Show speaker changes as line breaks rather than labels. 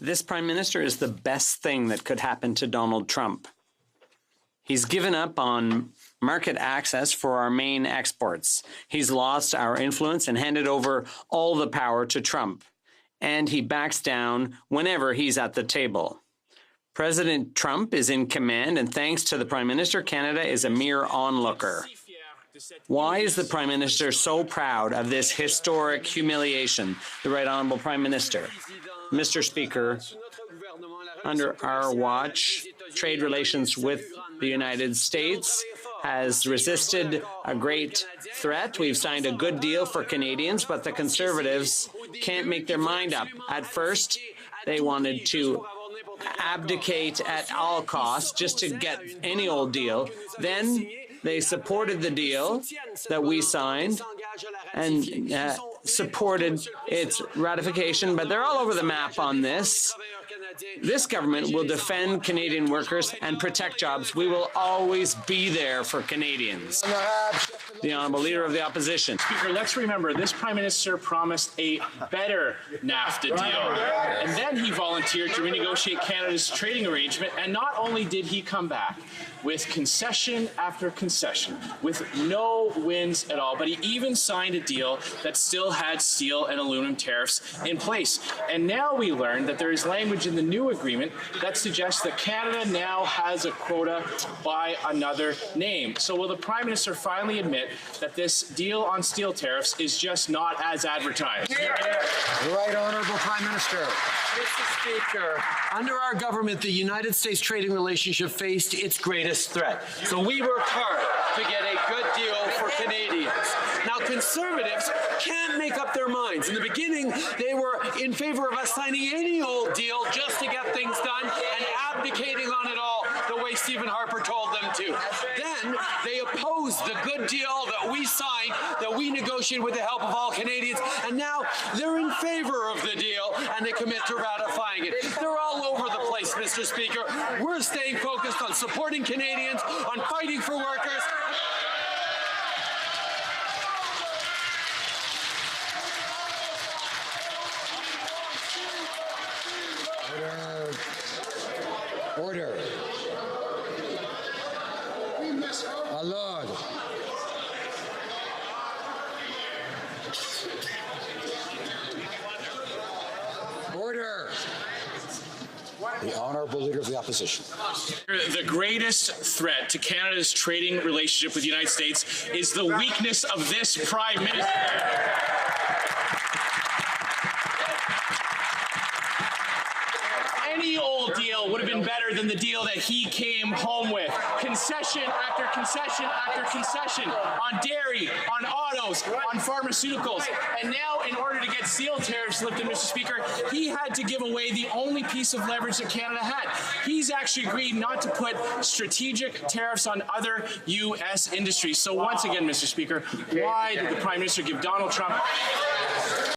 This Prime Minister is the best thing that could happen to Donald Trump. He's given up on market access for our main exports. He's lost our influence and handed over all the power to Trump. And he backs down whenever he's at the table. President Trump is in command, and thanks to the Prime Minister, Canada is a mere onlooker. Why is the Prime Minister so proud of this historic humiliation? The Right Honourable Prime Minister. Mr. Speaker, under our watch, trade relations with the United States has resisted a great threat. We've signed a good deal for Canadians, but the Conservatives can't make their mind up. At first, they wanted to abdicate at all costs just to get any old deal. Then they supported the deal that we signed and supported its ratification, but they're all over the map on this. This government will defend Canadian workers and protect jobs. We will always be there for Canadians. The Honourable Leader of the Opposition.
Speaker, let's remember this Prime Minister promised a better NAFTA deal. And then he volunteered to renegotiate Canada's trading arrangement. And not only did he come back with concession after concession, with no wins at all, but he even signed a deal that still had steel and aluminum tariffs in place. And now we learn that there is language in the new agreement that suggests that Canada now has a quota by another name. So will the Prime Minister finally admit that this deal on steel tariffs is just not as advertised?
The Right Honourable Prime Minister.
Mr. Speaker, under our government, the United States trading relationship faced its greatest threat. So we worked hard to get a good deal for Canadians. Now, Conservatives can't make up their minds. In the beginning, they were in favor of us signing any old deal just to get things done and abdicating on it all the way Stephen Harper told them to. Then they opposed the good deal that we signed, that we negotiated with the help of all Canadians, and now they're in favor of the deal and they commit to ratifying it. They're all over the place, Mr. Speaker. We're staying focused on supporting Canadians, on fighting for workers.
Order. My Lord. Order. The Honourable Leader of the Opposition.
The greatest threat to Canada's trading relationship with the United States is the weakness of this Prime Minister. Any old deal would have been better than the deal that he came home with. Concession after concession after concession on dairy, on autos, on pharmaceuticals. And now, in order to get steel tariffs lifted, Mr. Speaker, he had to give away the only piece of leverage that Canada had. He's actually agreed not to put strategic tariffs on other U.S. industries. So once again, Mr. Speaker, why did the Prime Minister give Donald Trump